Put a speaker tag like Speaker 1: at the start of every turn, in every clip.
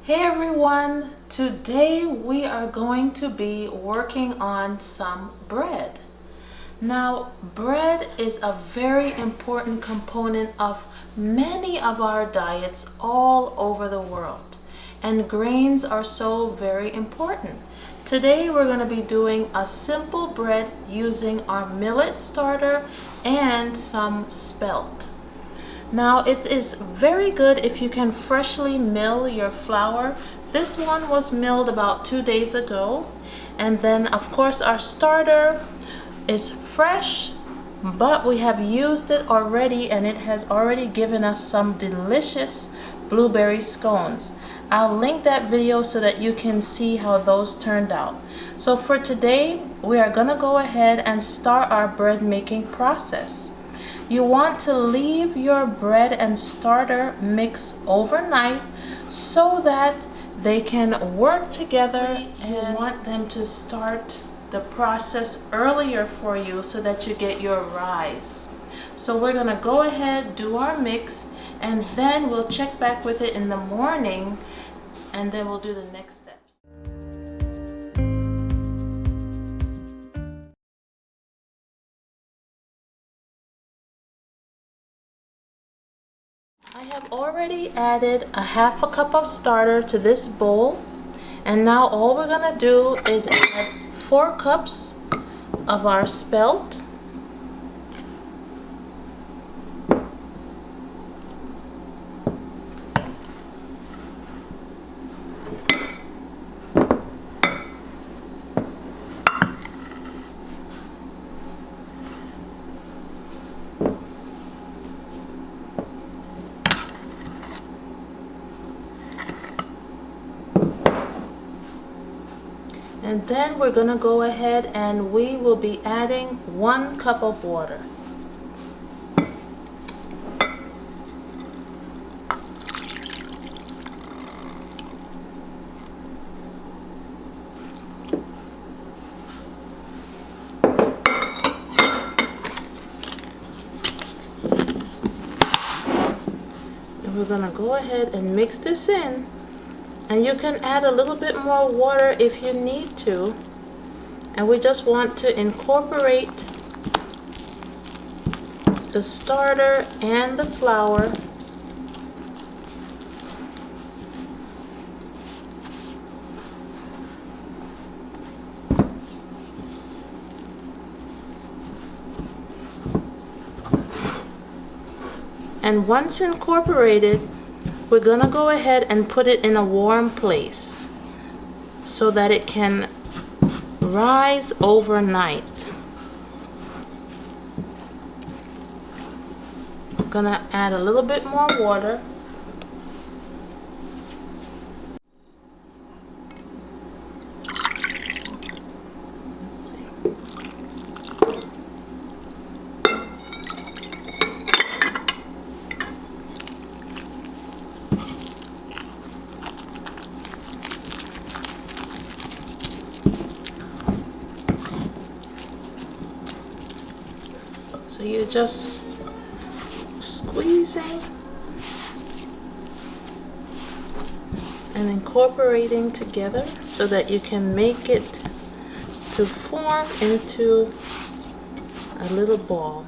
Speaker 1: Hey everyone, today we are going to be working on some bread. Now, bread is a very important component of many of our diets all over the world, and grains are so very important. Today we're going to be doing a simple bread using our millet starter and some spelt. Now it is very good if you can freshly mill your flour. This one was milled about 2 days ago. And then of course our starter is fresh, but we have used it already and it has already given us some delicious blueberry scones. I'll link that video so that you can see how those turned out. So for today, we are gonna go ahead and start our bread making process. You want to leave your bread and starter mix overnight so that they can work together, and you want them to start the process earlier for you so that you get your rise. So we're going to go ahead, do our mix, and then we'll check back with it in the morning, and then we'll do the next steps. I have already added a half a cup of starter to this bowl, and now all we're gonna do is add 4 cups of our spelt, and then we're gonna go ahead and we will be adding 1 cup of water. And we're gonna go ahead and mix this in. And you can add a little bit more water if you need to. And we just want to incorporate the starter and the flour. And once incorporated, we're gonna go ahead and put it in a warm place so that it can rise overnight. I'm gonna add a little bit more water. So you're just squeezing and incorporating together so that you can make it to form into a little ball.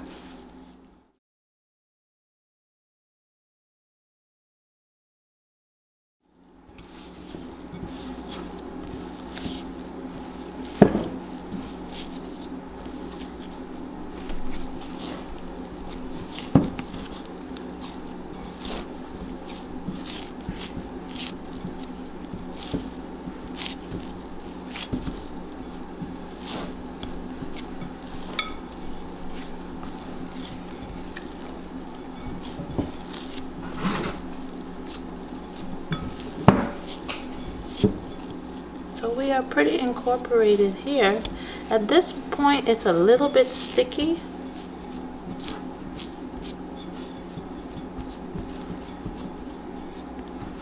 Speaker 1: So we are pretty incorporated here. At this point it's a little bit sticky.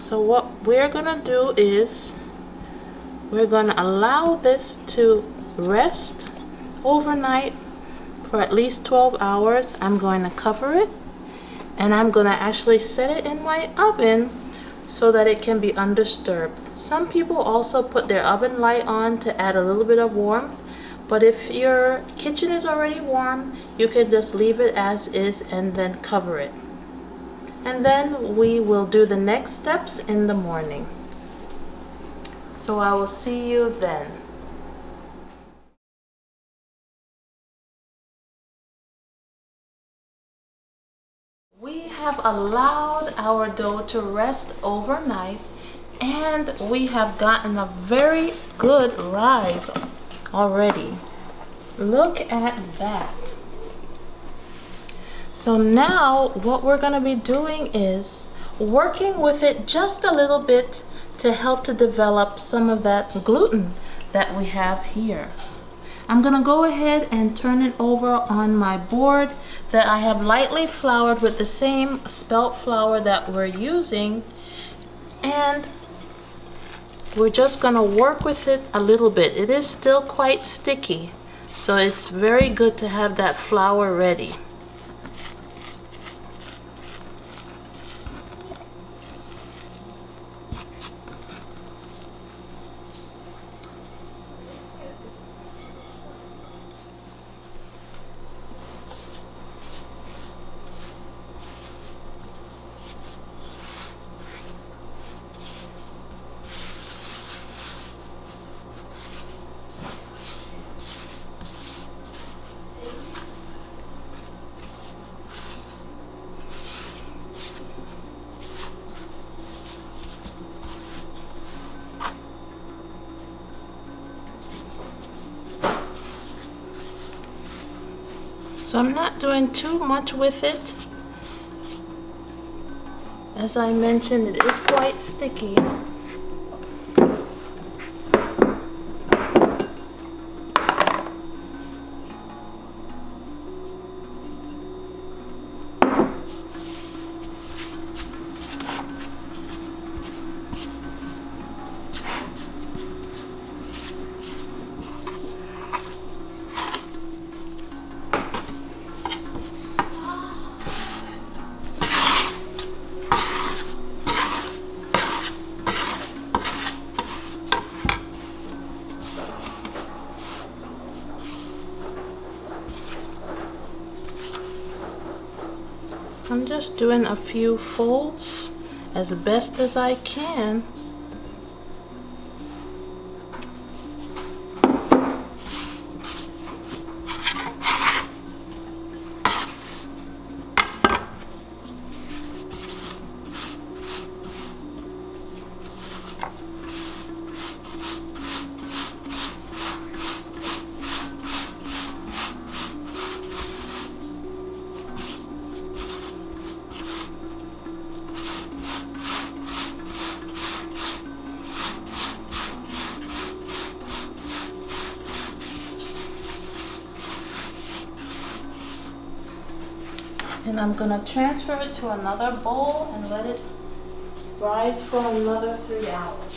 Speaker 1: So what we're gonna do is we're gonna allow this to rest overnight for at least 12 hours. I'm going to cover it and I'm gonna actually set it in my oven so that it can be undisturbed. Some people also put their oven light on to add a little bit of warmth, but if your kitchen is already warm, you can just leave it as is and then cover it. And then we will do the next steps in the morning. So I will see you then. We have allowed our dough to rest overnight, and we have gotten a very good rise already. Look at that. So now what we're going to be doing is working with it just a little bit to help to develop some of that gluten that we have here. I'm going to go ahead and turn it over on my board that I have lightly floured with the same spelt flour that we're using, and we're just going to work with it a little bit. It is still quite sticky, so it's very good to have that flour ready. So I'm not doing too much with it. As I mentioned, it is quite sticky. I'm just doing a few folds as best as I can. And I'm going to transfer it to another bowl and let it rise for another 3 hours.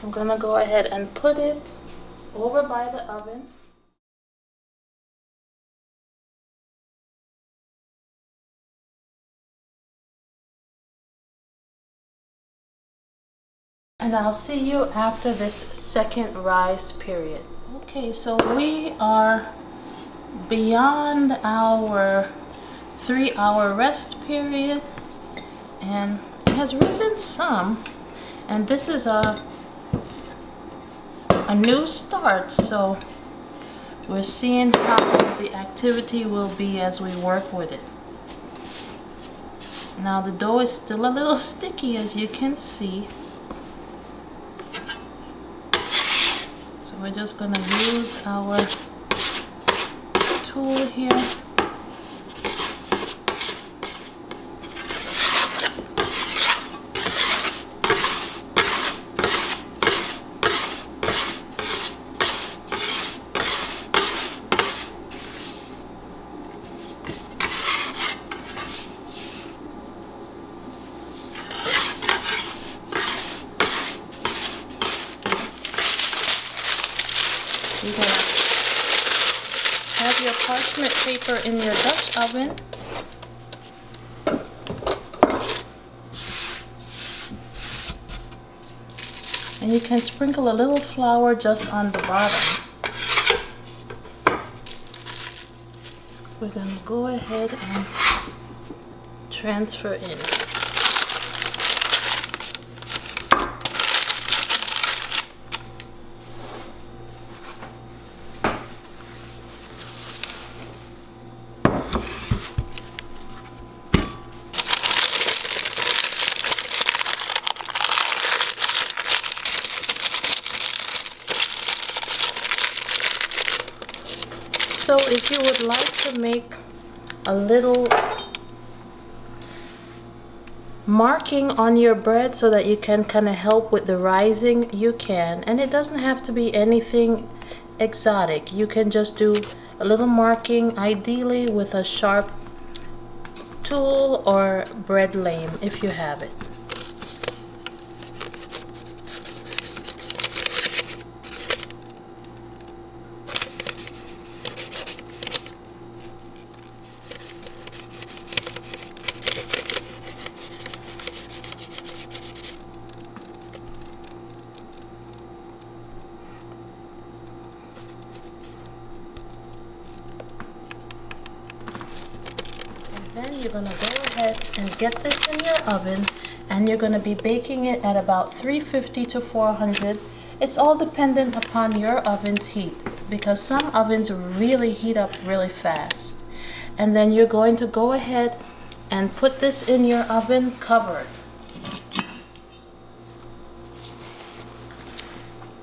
Speaker 1: I'm gonna go ahead and put it over by the oven. And I'll see you after this second rise period. Okay, so we are beyond our 3-hour rest period, and it has risen some, and this is a new start, so we're seeing how the activity will be as we work with it. Now the dough is still a little sticky, as you can see, so we're just going to use our tool here. You're gonna have your parchment paper in your Dutch oven. And you can sprinkle a little flour just on the bottom. We're gonna go ahead and transfer in. So if you would like to make a little marking on your bread so that you can kind of help with the rising, you can. And it doesn't have to be anything exotic. You can just do a little marking, ideally with a sharp tool or bread lame if you have it. Then you're going to go ahead and get this in your oven, and you're going to be baking it at about 350 to 400. It's all dependent upon your oven's heat, because some ovens really heat up really fast. And then you're going to go ahead and put this in your oven covered.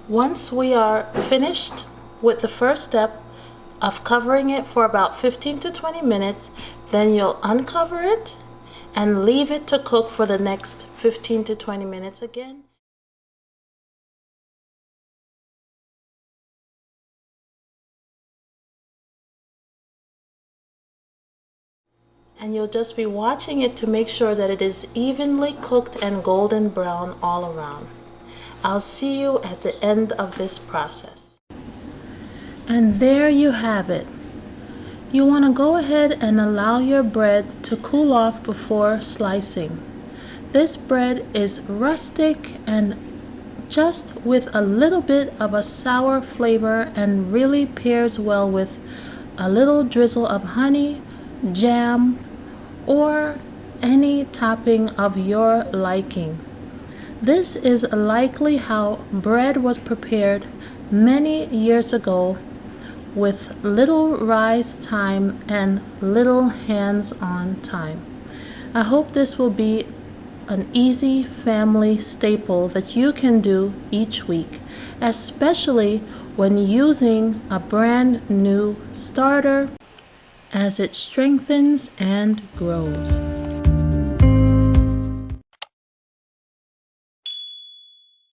Speaker 1: Once we are finished with the first step of covering it for about 15 to 20 minutes, then you'll uncover it and leave it to cook for the next 15 to 20 minutes again. And you'll just be watching it to make sure that it is evenly cooked and golden brown all around. I'll see you at the end of this process. And there you have it. You want to go ahead and allow your bread to cool off before slicing. This bread is rustic and just with a little bit of a sour flavor, and really pairs well with a little drizzle of honey, jam, or any topping of your liking. This is likely how bread was prepared many years ago, with little rise time and little hands-on time. I hope this will be an easy family staple that you can do each week, especially when using a brand new starter as it strengthens and grows.